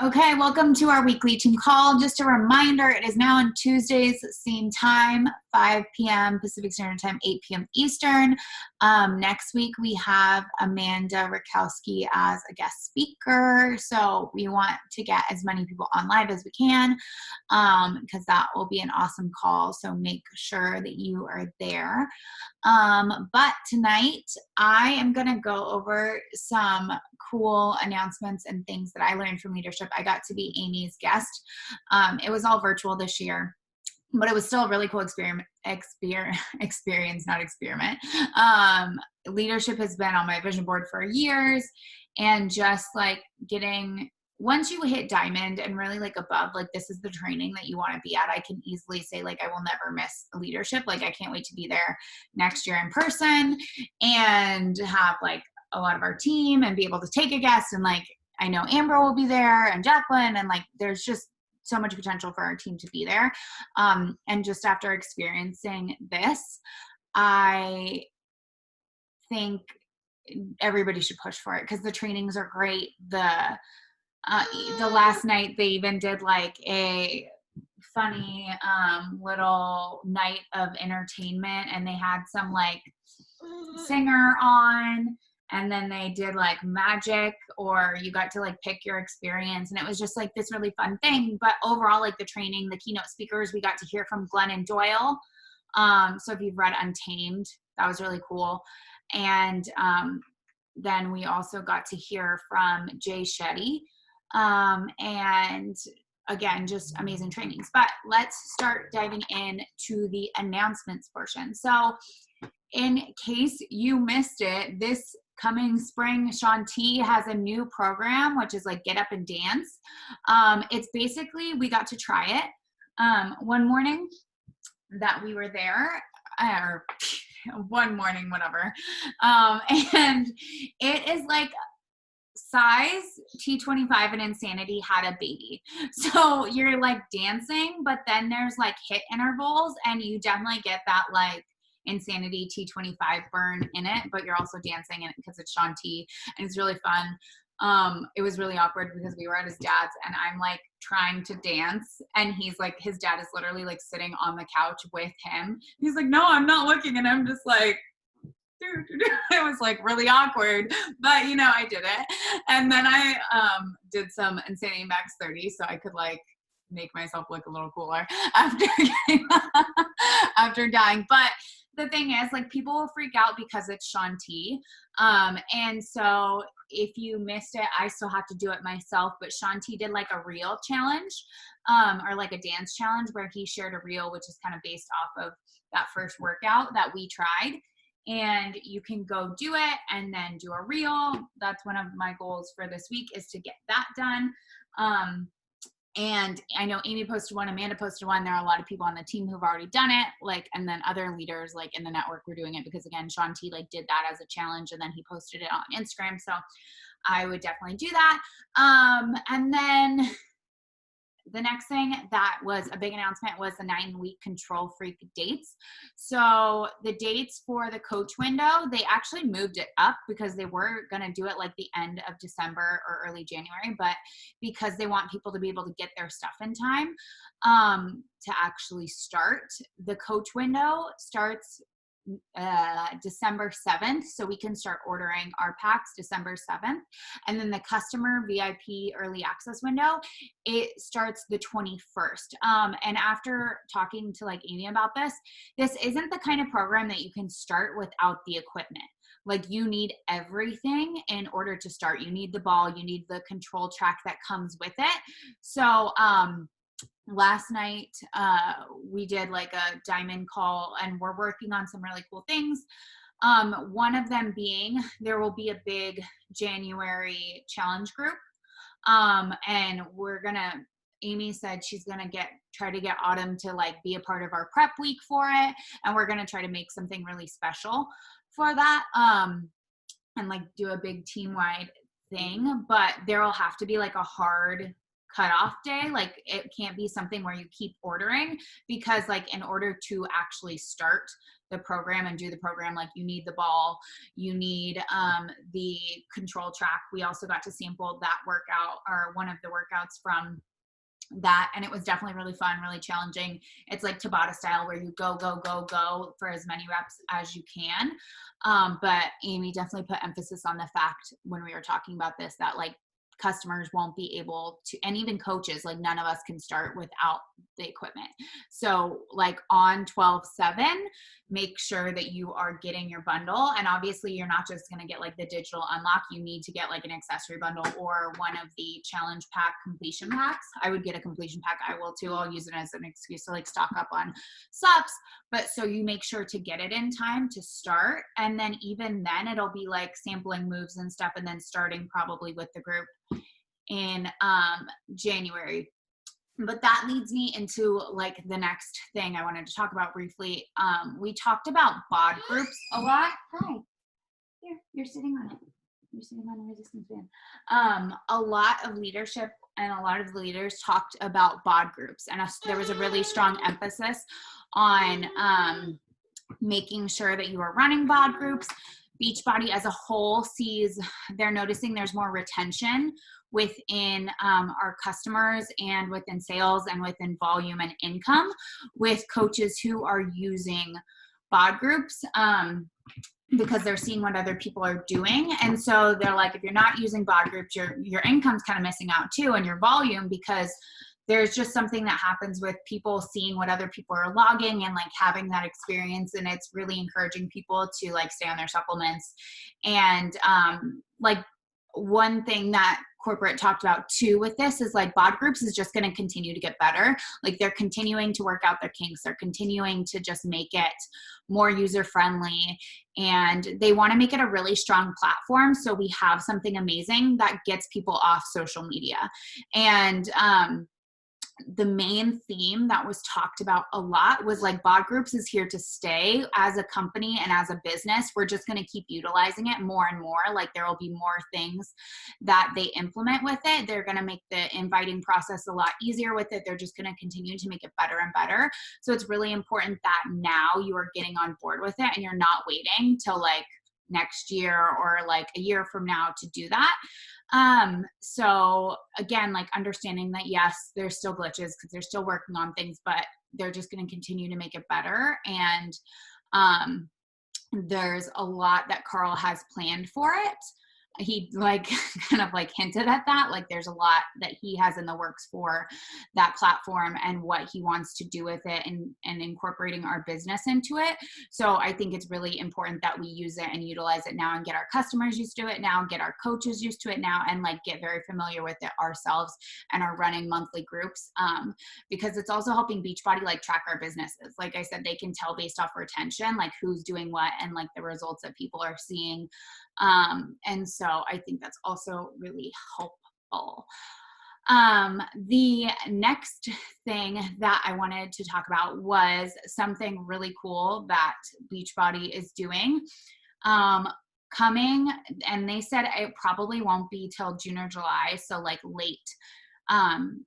Okay, welcome to our weekly team call. Just a reminder, it is now on Tuesdays, same time, 5 p.m. Pacific Standard Time, 8 p.m. Eastern. Next week, we have Amanda Rakowski as a guest speaker. So we want to get as many people on live as we can because that will be an awesome call. So make sure that you are there. But tonight, I am going to go over some cool announcements and things that I learned from leadership. I got to be Amy's guest. It was all virtual this year, but it was still a really cool experience, not experiment. Leadership has been on my vision board for years, and just like once you hit diamond and really like above, like this is the training that you want to be at, I can easily say like I will never miss leadership. Like I can't wait to be there next year in person and have like a lot of our team and be able to take a guest. And like I know Amber will be there and Jacqueline, and like there's just so much potential for our team to be there. And just after experiencing this, I think everybody should push for it because the trainings are great. The last night they even did like a funny little night of entertainment, and they had some like singer on, and then they did like magic, or you got to like pick your experience, and it was just like this really fun thing. But overall, like the training, the keynote speakers, we got to hear from Glennon Doyle. So if you've read Untamed, that was really cool. And then we also got to hear from Jay Shetty. And again, just amazing trainings. But let's start diving into the announcements portion. So in case you missed it, this coming spring, Shaun T has a new program, which is like Get Up and Dance. It's basically, we got to try it one morning that we were there, or one morning, whatever. And it is like size T25 and Insanity had a baby. So you're like dancing, but then there's like hit intervals, and you definitely get that like Insanity T25 burn in it, but you're also dancing in it because it's Shaun T, and it's really fun. It was really awkward because we were at his dad's, and I'm like trying to dance, and he's like, his dad is literally like sitting on the couch with him. He's like, no, I'm not looking, and I'm just like, it was like really awkward, but you know, I did it. And then I did some Insanity Max 30 so I could like make myself look a little cooler after after dying. But the thing is, like, people will freak out because it's Shaun T. And so if you missed it, I still have to do it myself. But Shaun T did like a reel challenge, or like a dance challenge, where he shared a reel, which is kind of based off of that first workout that we tried. And you can go do it and then do a reel. That's one of my goals for this week, is to get that done. And I know Amy posted one, Amanda posted one. There are a lot of people on the team who've already done it, like, and then other leaders like in the network were doing it because, again, Shaun T like did that as a challenge, and then he posted it on Instagram. So I would definitely do that. And then the next thing that was a big announcement was the 9-week Control Freak dates. So the dates for the coach window, they actually moved it up because they were going to do it like the end of December or early January, but because they want people to be able to get their stuff in time to actually start, the coach window starts December 7th, so we can start ordering our packs December 7th. And then the customer VIP early access window, it starts the 21st. And after talking to like Amy about this isn't the kind of program that you can start without the equipment. Like, you need everything in order to start. You need the ball, you need the control track that comes with it. So last night we did like a diamond call, and we're working on some really cool things. One of them being, there will be a big January challenge group, and Amy said she's gonna try to get Autumn to like be a part of our prep week for it, and we're gonna try to make something really special for that, and like do a big team-wide thing. But there will have to be like a hard cutoff day. Like it can't be something where you keep ordering, because like in order to actually start the program and do the program, like you need the ball, you need the control track. We also got to sample that workout, or one of the workouts from that, and it was definitely really fun, really challenging. It's like Tabata style, where you go for as many reps as you can. But Amy definitely put emphasis on the fact when we were talking about this, that like customers won't be able to, and even coaches, like none of us can start without the equipment. So like on 12/7, make sure that you are getting your bundle. And obviously you're not just going to get like the digital unlock. You need to get like an accessory bundle or one of the challenge pack completion packs. I would get a completion pack. I will too. I'll use it as an excuse to like stock up on subs. But so you make sure to get it in time to start. And then even then it'll be like sampling moves and stuff, and then starting probably with the group in January. But that leads me into like the next thing I wanted to talk about briefly. We talked about bod groups a lot. Hi, here, you're sitting on it. You're sitting on the resistance band. A lot of leadership and a lot of the leaders talked about bod groups, and there was a really strong emphasis on making sure that you are running bod groups. Beachbody as a whole they're noticing there's more retention within our customers and within sales and within volume and income with coaches who are using bod groups, because they're seeing what other people are doing. And so they're like, if you're not using bod groups, your income's kind of missing out too, and your volume, because there's just something that happens with people seeing what other people are logging and like having that experience. And it's really encouraging people to like stay on their supplements. And like one thing that corporate talked about too with this is like bod groups is just going to continue to get better. Like they're continuing to work out their kinks. They're continuing to just make it more user friendly, and they want to make it a really strong platform. So we have something amazing that gets people off social media. And the main theme that was talked about a lot was like bod groups is here to stay. As a company and as a business, we're just going to keep utilizing it more and more. Like there will be more things that they implement with it. They're going to make the inviting process a lot easier with it. They're just going to continue to make it better and better. So it's really important that now you are getting on board with it and you're not waiting till like next year or like a year from now to do that. So again, like understanding that yes, there's still glitches because they're still working on things, but they're just going to continue to make it better. And there's a lot that Carl has planned for it. He like kind of like hinted at that, like there's a lot that he has in the works for that platform and what he wants to do with it, and incorporating our business into it. So I think it's really important that we use it and utilize it now and get our customers used to it now, get our coaches used to it now, and like get very familiar with it ourselves and are running monthly groups, because it's also helping Beachbody like track our businesses. Like I said, they can tell based off retention, like who's doing what and like the results that people are seeing. And so I think that's also really helpful. The next thing that I wanted to talk about was something really cool that Beachbody is doing. Coming, and they said it probably won't be till June or July, so like late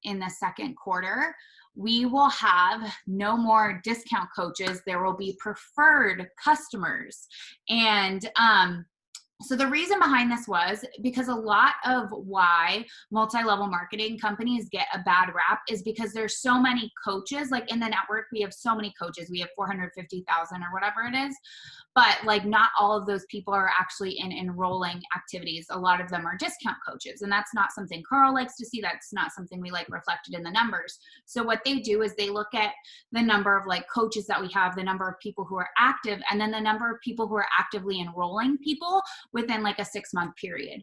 in the second quarter. We will have no more discount coaches. There will be preferred customers. And so the reason behind this was because a lot of why multi-level marketing companies get a bad rap is because there's so many coaches. Like in the network, we have so many coaches. We have 450,000 or whatever it is. But like not all of those people are actually in enrolling activities. A lot of them are discount coaches. And that's not something Carl likes to see. That's not something we like reflected in the numbers. So what they do is they look at the number of like coaches that we have, the number of people who are active, and then the number of people who are actively enrolling people within like a 6-month period.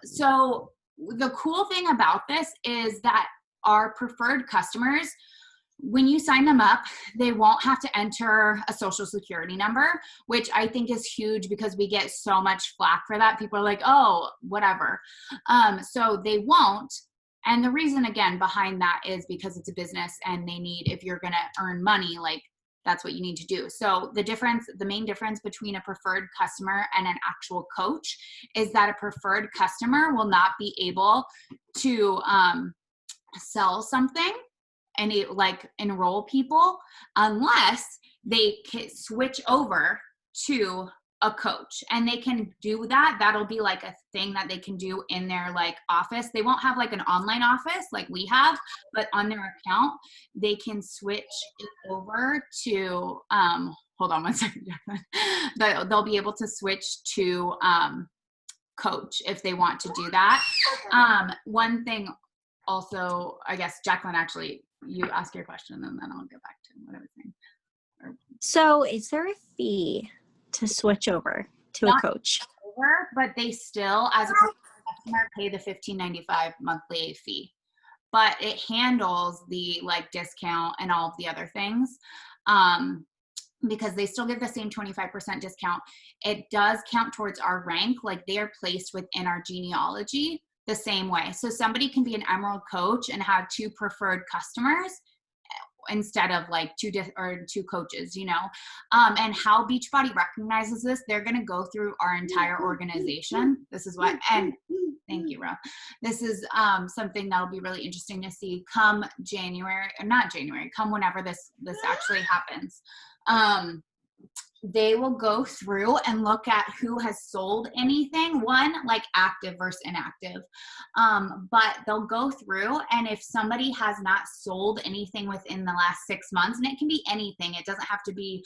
So the cool thing about this is that our preferred customers, when you sign them up, they won't have to enter a social security number, which I think is huge because we get so much flack for that. People are like, oh, whatever. So they won't. And the reason again behind that is because it's a business and they need, if you're going to earn money, like that's what you need to do. So the main difference between a preferred customer and an actual coach is that a preferred customer will not be able to sell something and like enroll people unless they can switch over to a coach, and they can do that. That'll be like a thing that they can do in their like office. They won't have like an online office like we have, but on their account they can switch it over to hold on one second. They'll be able to switch to coach if they want to do that. One thing also, I guess, Jacqueline, actually, you ask your question and then I'll get back to what I was saying. So is there a fee to switch over to a coach? Over, but they still, as a customer, pay the $15.95 monthly fee. But it handles the like discount and all of the other things. Because they still give the same 25% discount. It does count towards our rank, like they are placed within our genealogy the same way. So somebody can be an Emerald coach and have 2 preferred customers instead of like 2 coaches, you know. And how Beachbody recognizes this, they're going to go through our entire organization. This is what, and thank you, Ro. This is something that'll be really interesting to see come January, or not January, come whenever this actually happens. They will go through and look at who has sold anything, one, like active versus inactive. But they'll go through, and if somebody has not sold anything within the last 6 months, and it can be anything, it doesn't have to be,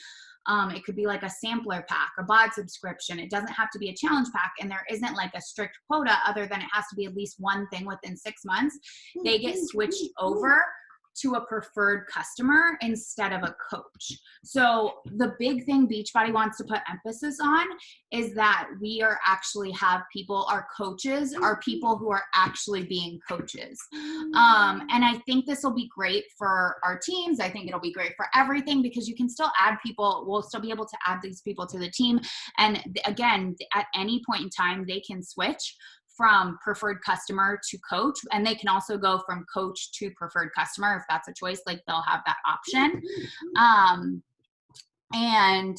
it could be like a sampler pack, a bod subscription. It doesn't have to be a challenge pack, and there isn't like a strict quota other than it has to be at least one thing within 6 months. They get switched over to a preferred customer instead of a coach. So the big thing Beachbody wants to put emphasis on is that we are actually have people, our coaches are people who are actually being coaches. And I think this will be great for our teams. I think it'll be great for everything, because you can still add people. We'll still be able to add these people to the team. And again, at any point in time, they can switch from preferred customer to coach, and they can also go from coach to preferred customer if that's a choice. Like they'll have that option. And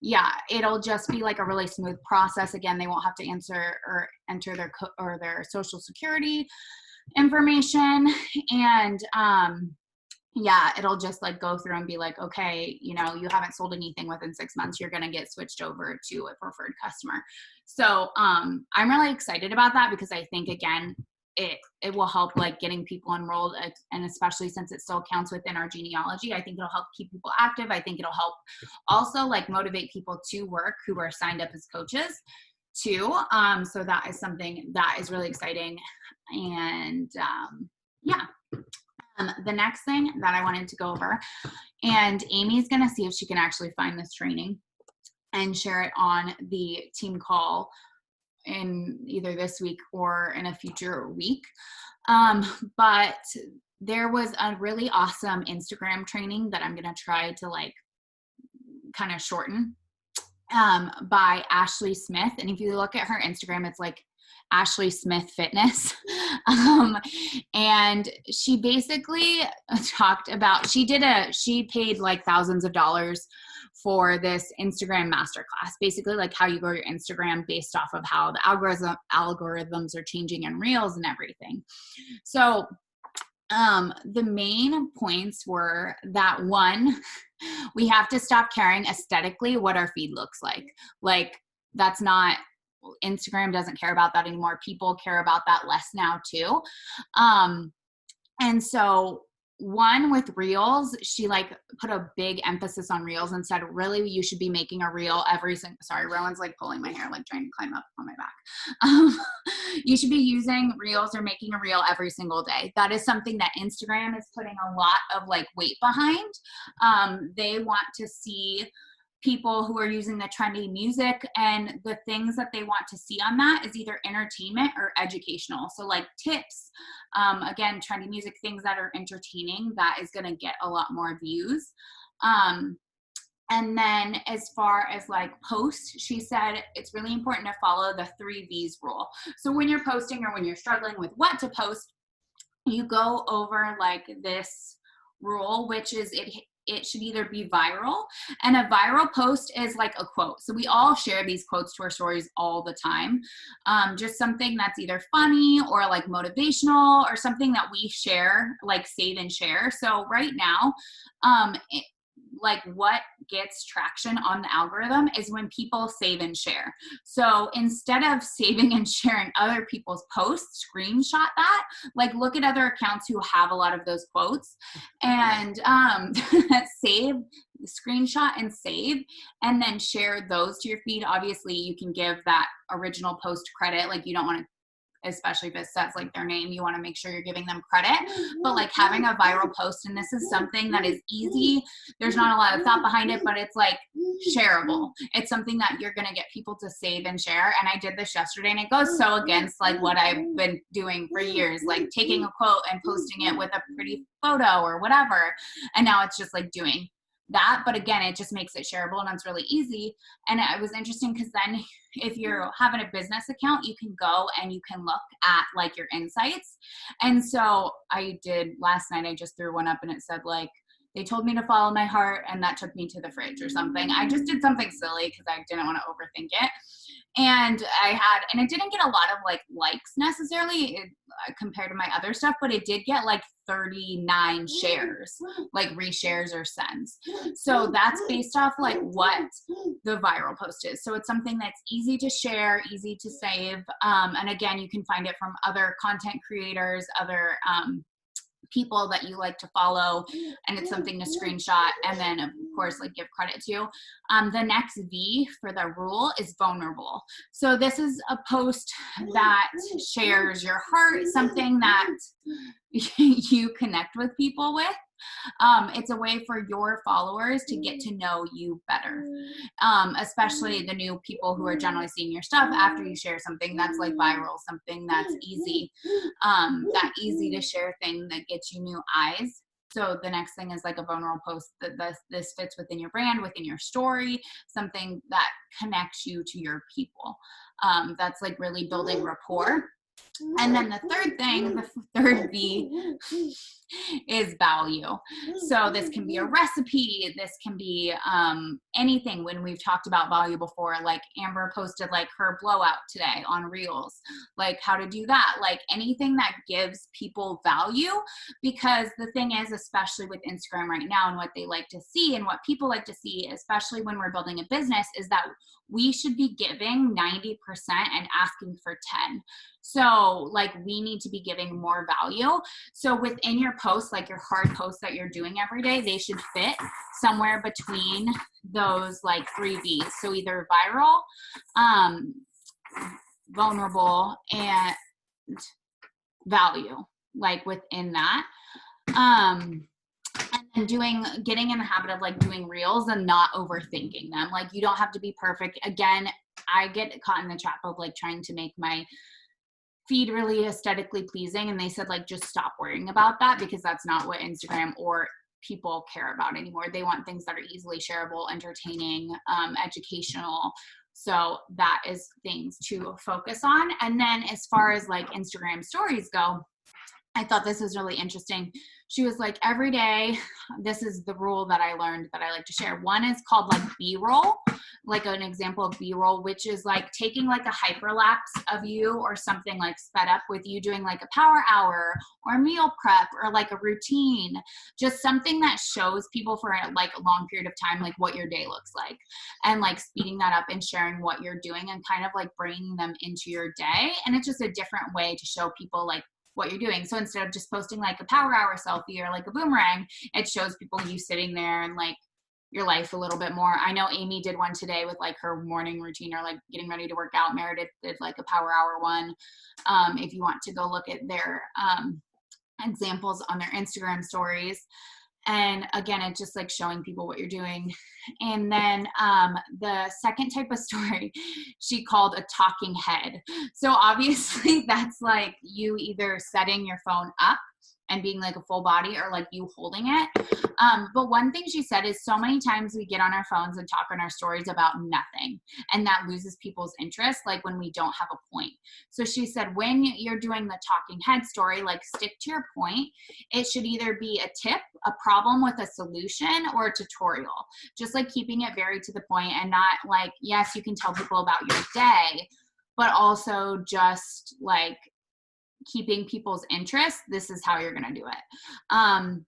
yeah, it'll just be like a really smooth process. Again, they won't have to answer or enter their social security information. And yeah, it'll just like go through and be like, okay, you know, you haven't sold anything within 6 months, you're going to get switched over to a preferred customer. So I'm really excited about that, because I think, again, it will help like getting people enrolled, and especially since it still counts within our genealogy, I think it'll help keep people active. I think it'll help also like motivate people to work who are signed up as coaches too. So that is something that is really exciting. And yeah. The next thing that I wanted to go over, and Amy's going to see if she can actually find this training and share it on the team call in either this week or in a future week. But there was a really awesome Instagram training that I'm going to try to like kind of shorten by Ashley Smith. And if you look at her Instagram, it's like Ashley Smith Fitness. And she basically talked about, she paid like thousands of dollars for this Instagram masterclass, basically like how you grow your Instagram based off of how the algorithms are changing in Reels and everything. So the main points were that, one, we have to stop caring aesthetically what our feed looks like. Like that's not, Instagram doesn't care about that anymore. People care about that less now too. And so one, with Reels, she like put a big emphasis on Reels and said, really, you should be making a Reel every single, sorry, Rowan's like pulling my hair, like trying to climb up on my back. You should be using Reels or making a Reel every single day. That is something that Instagram is putting a lot of like weight behind. They want to see people who are using the trendy music, and the things that they want to see on that is either entertainment or educational. So like tips, again, trendy music, things that are entertaining, that is going to get a lot more views. And then as far as like posts, she said it's really important to follow the 3 V's rule. So when you're posting or when you're struggling with what to post, you go over like this rule, which is it should either be viral, and a viral post is like a quote. So we all share these quotes to our stories all the time. Just something that's either funny or like motivational or something that we share, like save and share. So right now, like what gets traction on the algorithm is when people save and share. So instead of saving and sharing other people's posts, screenshot that, like look at other accounts who have a lot of those quotes and save, screenshot and save, and then share those to your feed. Obviously you can give that original post credit. Like you don't want to, especially if it says like their name, you want to make sure you're giving them credit, but like having a viral post, and this is something that is easy, there's not a lot of thought behind it, but it's like shareable. It's something that you're going to get people to save and share. And I did this yesterday, and it goes so against like what I've been doing for years, like taking a quote and posting it with a pretty photo or whatever. And now it's just like doing that, but again, it just makes it shareable and it's really easy. And it was interesting because then if you're having a business account, you can go and you can look at like your insights. And so I did last night, I just threw one up and it said like, they told me to follow my heart and that took me to the fridge or something. I just did something silly because I didn't want to overthink it. And it didn't get a lot of like likes necessarily compared to my other stuff, but it did get like 39 shares, like reshares or sends. So that's based off like what the viral post is. So it's something that's easy to share, easy to save. And again, you can find it from other content creators, other people that you like to follow, and it's something to screenshot and then of course like give credit to. The next V for the rule is vulnerable. So this is a post that shares your heart, something that you connect with people with. It's a way for your followers to get to know you better, especially the new people who are generally seeing your stuff after you share something that's like viral, something that's easy, that easy to share thing that gets you new eyes. So the next thing is like a vulnerable post that this fits within your brand, within your story, something that connects you to your people. That's like really building rapport. And then the third thing, the third V is value. So this can be a recipe. This can be anything. When we've talked about value before, like Amber posted like her blowout today on Reels, like how to do that, like anything that gives people value. Because the thing is, especially with Instagram right now and what they like to see and what people like to see, especially when we're building a business, is that we should be giving 90% and asking for 10. So like we need to be giving more value. So within your posts, like your hard posts that you're doing every day, they should fit somewhere between those like 3 V's. So either viral, vulnerable, and value, like within that. And then getting in the habit of like doing reels and not overthinking them. Like you don't have to be perfect. Again, I get caught in the trap of like trying to make my feed really aesthetically pleasing, and they said like just stop worrying about that, because that's not what Instagram or people care about anymore. They want things that are easily shareable, entertaining, educational. So that is things to focus on. And then as far as like Instagram stories go, I thought this was really interesting. She was like, every day, this is the rule that I learned that I like to share. One is called like B-roll, like an example of B-roll, which is like taking like a hyperlapse of you or something like sped up with you doing like a power hour or meal prep or like a routine, just something that shows people for like a long period of time, like what your day looks like, and like speeding that up and sharing what you're doing and kind of like bringing them into your day. And it's just a different way to show people like what you're doing. So instead of just posting like a power hour selfie or like a boomerang, it shows people you sitting there and like your life a little bit more. I know Amy did one today with like her morning routine or like getting ready to work out. Meredith did like a power hour one. If you want to go look at their examples on their Instagram stories. And again, it's just like showing people what you're doing. And then the second type of story she called a talking head. So obviously that's like you either setting your phone up and being like a full body, or like you holding it. But one thing she said is so many times we get on our phones and talk on our stories about nothing, and that loses people's interest, like when we don't have a point. So she said, when you're doing the talking head story, like stick to your point. It should either be a tip, a problem with a solution, or a tutorial. Just like keeping it very to the point, and not like, yes, you can tell people about your day, but also just like keeping people's interest. This is how you're going to do it.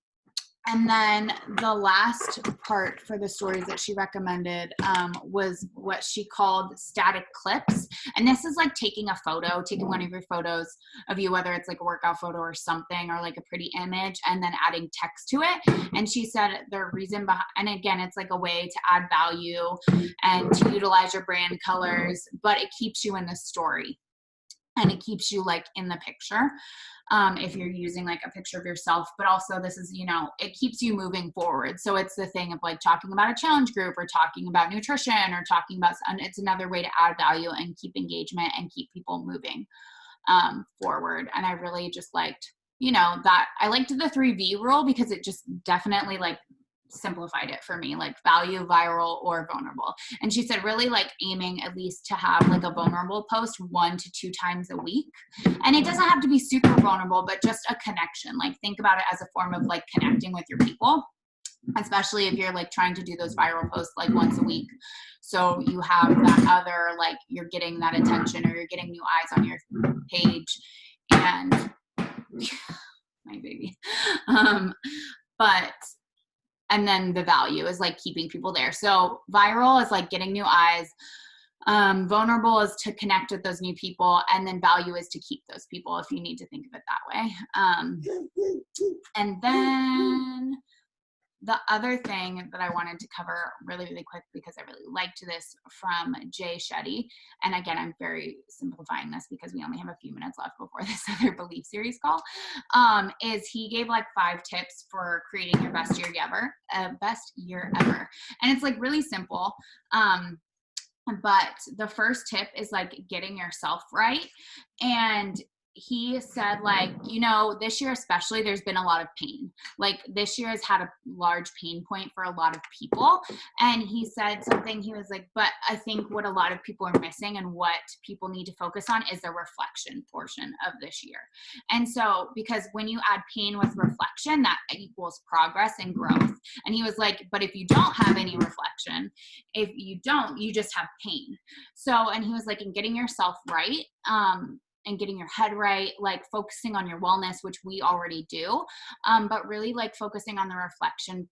And then the last part for the stories that she recommended was what she called static clips. And this is like taking a photo, taking one of your photos of you, whether it's like a workout photo or something, or like a pretty image, and then adding text to it. And she said the reason behind, and again, it's like a way to add value and to utilize your brand colors, but it keeps you in the story. And it keeps you like in the picture if you're using like a picture of yourself, but also this is, it keeps you moving forward. So it's the thing of like talking about a challenge group or talking about nutrition or talking about, and it's another way to add value and keep engagement and keep people moving forward. And I really just liked, that I liked the 3V rule because it just definitely like simplified it for me, like value, viral, or vulnerable. And she said really like aiming at least to have like a vulnerable post 1 to 2 times a week. And it doesn't have to be super vulnerable, but just a connection. Like think about it as a form of like connecting with your people, especially if you're like trying to do those viral posts like once a week. So you have that other, like you're getting that attention or you're getting new eyes on your page. And my baby. And then the value is like keeping people there. So viral is like getting new eyes. Vulnerable is to connect with those new people. And then value is to keep those people, if you need to think of it that way. And then the other thing that I wanted to cover really, really quick, because I really liked this from Jay Shetty. And again, I'm very simplifying this because we only have a few minutes left before this other belief series call, is he gave like 5 tips for creating your best year ever. And it's like really simple. But the first tip is like getting yourself right. And he said, like, this year especially, there's been a lot of pain. Like this year has had a large pain point for a lot of people. And he said something, he was like, but I think what a lot of people are missing and what people need to focus on is the reflection portion of this year. And so, because when you add pain with reflection, that equals progress and growth. And he was like, but if you don't have any reflection, you just have pain. So, and he was like, in getting yourself right, and getting your head right, like focusing on your wellness, which we already do, but really like focusing on the reflection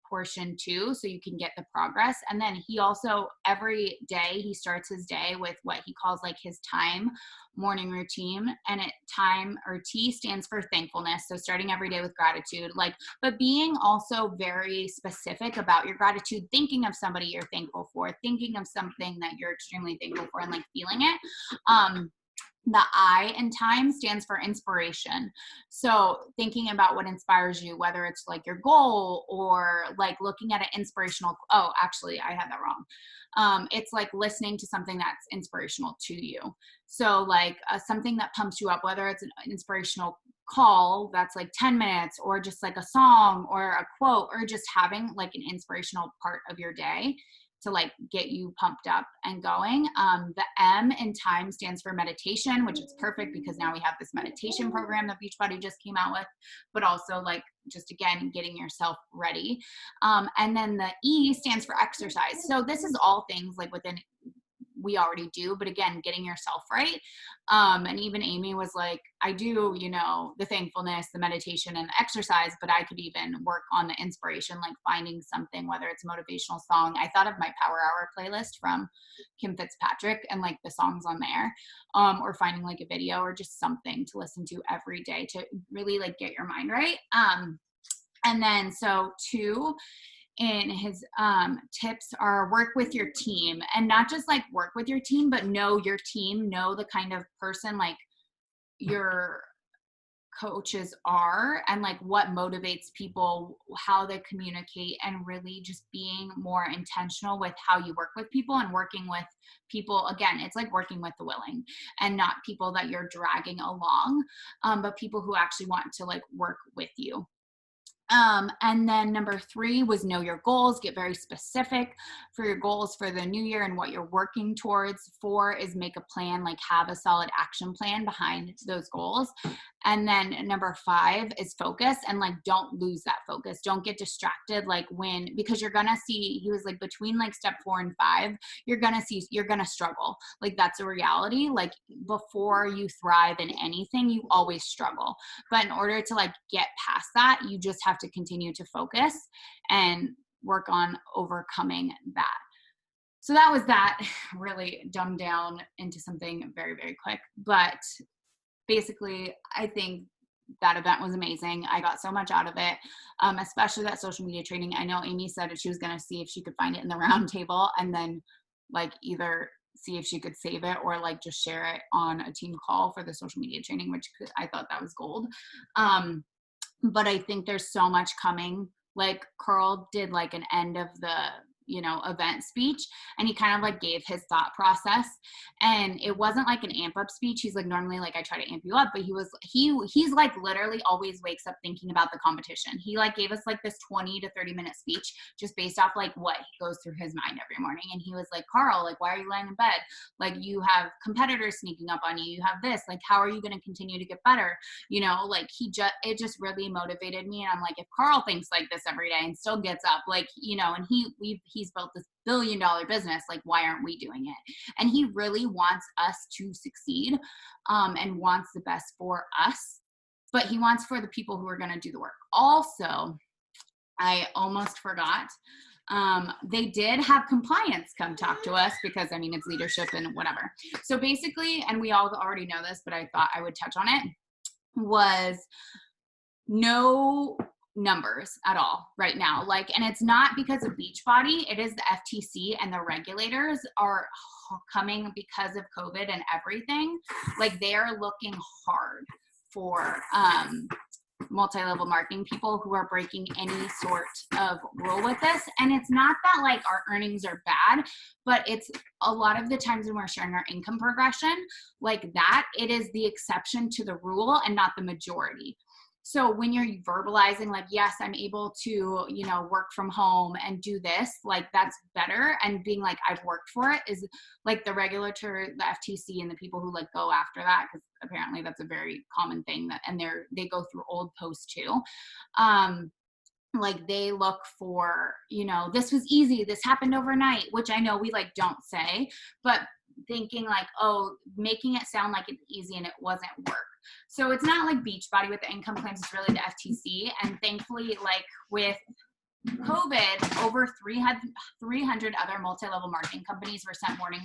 portion too, so you can get the progress. And then he also, every day, he starts his day with what he calls like his time morning routine. And time, or T, stands for thankfulness. So starting every day with gratitude, but being also very specific about your gratitude, thinking of somebody you're thankful for, thinking of something that you're extremely thankful for, and like feeling it. The I in time stands for inspiration. So thinking about what inspires you, whether it's like your goal or like looking at an inspirational, actually I had that wrong. It's like listening to something that's inspirational to you. So like something that pumps you up, whether it's an inspirational call that's like 10 minutes, or just like a song or a quote, or just having like an inspirational part of your day to like get you pumped up and going. The M in time stands for meditation, which is perfect because now we have this meditation program that Beachbody just came out with, but also like just again, getting yourself ready. And then the E stands for exercise. So this is all things like within we already do, but again, getting yourself right. And even Amy was like, I do, the thankfulness, the meditation, and the exercise, but I could even work on the inspiration, like finding something, whether it's a motivational song. I thought of my Power Hour playlist from Kim Fitzpatrick and like the songs on there, or finding like a video or just something to listen to every day to really like get your mind right. And then so 2 in his tips are work with your team, and not just like work with your team, but know your team, know the kind of person like your coaches are and like what motivates people, how they communicate, and really just being more intentional with how you work with people and working with people. Again, it's like working with the willing and not people that you're dragging along, but people who actually want to like work with you. And then number 3 was know your goals, get very specific for your goals for the new year and what you're working towards. 4 is make a plan, like have a solid action plan behind those goals. And then number 5 is focus, and like don't lose that focus. Don't get distracted like because you're gonna see, he was like between like step 4 and 5, you're gonna struggle. Like that's a reality. Like before you thrive in anything, you always struggle. But in order to like get past that, you just have to continue to focus and work on overcoming that. So that was that, really dumbed down into something very, very quick. But basically, I think that event was amazing. I got so much out of it, especially that social media training. I know Amy said that she was going to see if she could find it in the round table and then like either see if she could save it or like just share it on a team call for the social media training, which I thought that was gold. But I think there's so much coming. Like Carl did like an end of the event speech, and he kind of like gave his thought process, and it wasn't like an amp up speech. He's like, normally like I try to amp you up, but he's like literally always wakes up thinking about the competition. He like gave us like this 20 to 30 minute speech just based off like what goes through his mind every morning. And he was like, Carl, like, why are you laying in bed? Like, you have competitors sneaking up on you, you have this, like, how are you going to continue to get better? Like it just really motivated me. And I'm like, if Carl thinks like this every day and still gets up, like, and he's built this billion-dollar business, like, why aren't we doing it? And he really wants us to succeed, and wants the best for us, but he wants for the people who are going to do the work. Also, I almost forgot, they did have compliance come talk to us because it's leadership and whatever. So basically, and we all already know this, but I thought I would touch on it, was no numbers at all right now. Like, and it's not because of Beachbody, it is the FTC and the regulators are coming because of COVID and everything. Like, they are looking hard for multi-level marketing people who are breaking any sort of rule with this. And it's not that like our earnings are bad, but it's a lot of the times when we're sharing our income progression like that, it is the exception to the rule and not the majority. So when you're verbalizing like, yes, I'm able to, work from home and do this, like, that's better. And being like, I've worked for it, is like the regulator, the FTC, and the people who like go after that, because apparently that's a very common thing and they go through old posts too. Like, they look for, this was easy, this happened overnight, which I know we like don't say, but thinking like, oh, making it sound like it's easy and it wasn't work. So it's not like Beachbody with the income claims, it's really the FTC. And thankfully, like with COVID, over 300 other multi-level marketing companies were sent warning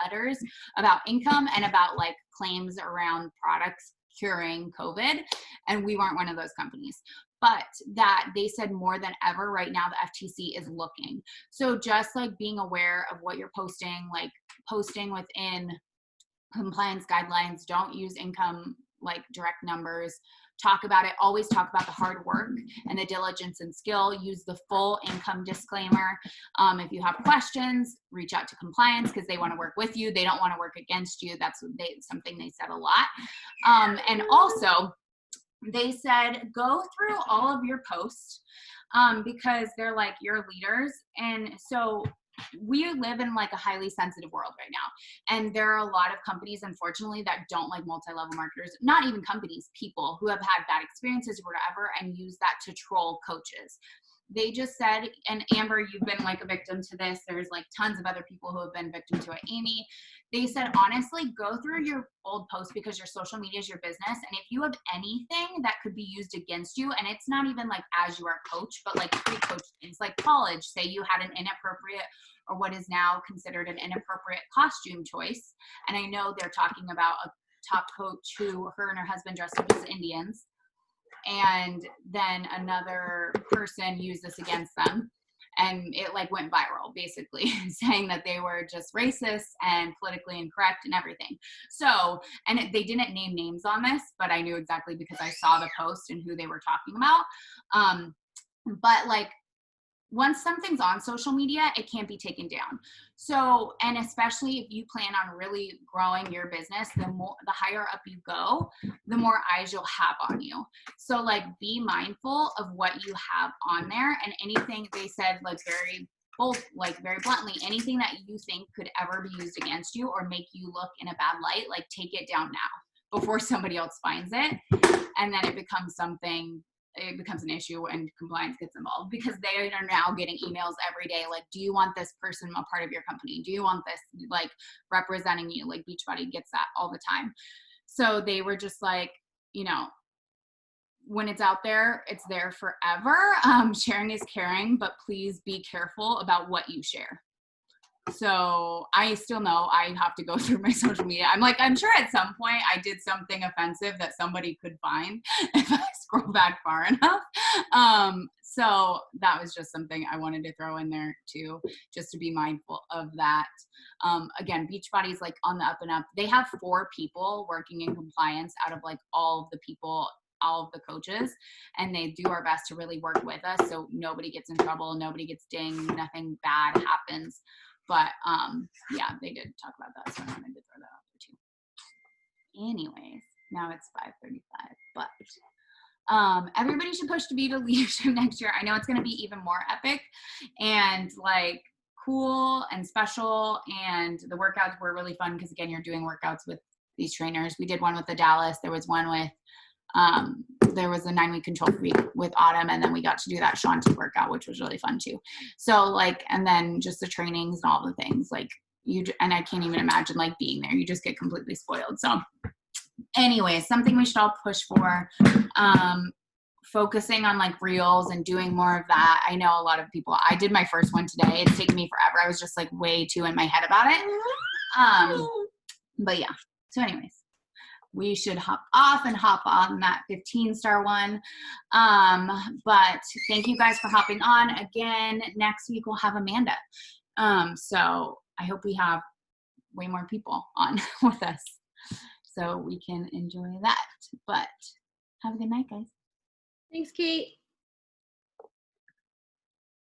letters about income and about like claims around products curing COVID. And we weren't one of those companies. But that they said more than ever right now, the FTC is looking. So just like being aware of what you're posting, like posting within compliance guidelines, don't use income like direct numbers, talk about it, always talk about the hard work and the diligence and skill, use the full income disclaimer. If you have questions, reach out to compliance because they want to work with you. They don't want to work against you. That's something they said a lot. And also, they said, go through all of your posts because they're like your leaders. And so we live in like a highly sensitive world right now. And there are a lot of companies, unfortunately, that don't like multi-level marketers, not even companies, people who have had bad experiences or whatever, and use that to troll coaches. They just said, and Amber, you've been like a victim to this. There's like tons of other people who have been victim to it. Amy, they said, honestly, go through your old posts because your social media is your business. And if you have anything that could be used against you, and it's not even like as you are a coach, but like pre-coach things like college, say you had an inappropriate or what is now considered an inappropriate costume choice. And I know they're talking about a top coach who her and her husband dressed up as Indians. And then another person used this against them. and it like went viral basically saying that they were just racist and politically incorrect and everything. So, and they didn't name names on this, but I knew exactly because I saw the post and who they were talking about. But like, once something's on social media, it can't be taken down. So, and especially if you plan on really growing your business, the higher up you go, the more eyes you'll have on you. So like, be mindful of what you have on there, and anything they said, like very bluntly, anything that you think could ever be used against you or make you look in a bad light, like take it down now before somebody else finds it. And then it becomes an issue and compliance gets involved, because they are now getting emails every day like, do you want this person a part of your company? Do you want this like representing you? Like Beachbody gets that all the time. So they were just like, you know, when it's out there, it's there forever. Sharing is caring, but please be careful about what you share. So I still know I have to go through my social media. I'm sure at some point I did something offensive that somebody could find if I scroll back far enough. So that was just something I wanted to throw in there too, just to be mindful of that. Again, Beachbody is like on the up and up. They have 4 people working in compliance out of like all of the people, all of the coaches, and they do our best to really work with us so nobody gets in trouble, nobody gets dinged, nothing bad happens. But yeah, they did talk about that, so I wanted to throw that out there too. Anyways, now it's 5:35, but everybody should push to be to leadership next year. I know it's going to be even more epic and like cool and special, and the workouts were really fun because again, you're doing workouts with these trainers. We did one with the Dallas. There was one with there was a 9-week control week with Autumn, and then we got to do that Shanti workout, which was really fun too. So like, and then just the trainings and all the things like and I can't even imagine like being there. You just get completely spoiled. So anyway, something we should all push for, focusing on like reels and doing more of that. I know a lot of people, I did my first one today. It's taken me forever. I was just like way too in my head about it. But yeah, so anyways, we should hop off and hop on that 15-star one. But thank you guys for hopping on. Again, next week we'll have Amanda. So I hope we have way more people on with us so we can enjoy that. But have a good night, guys. Thanks, Kate.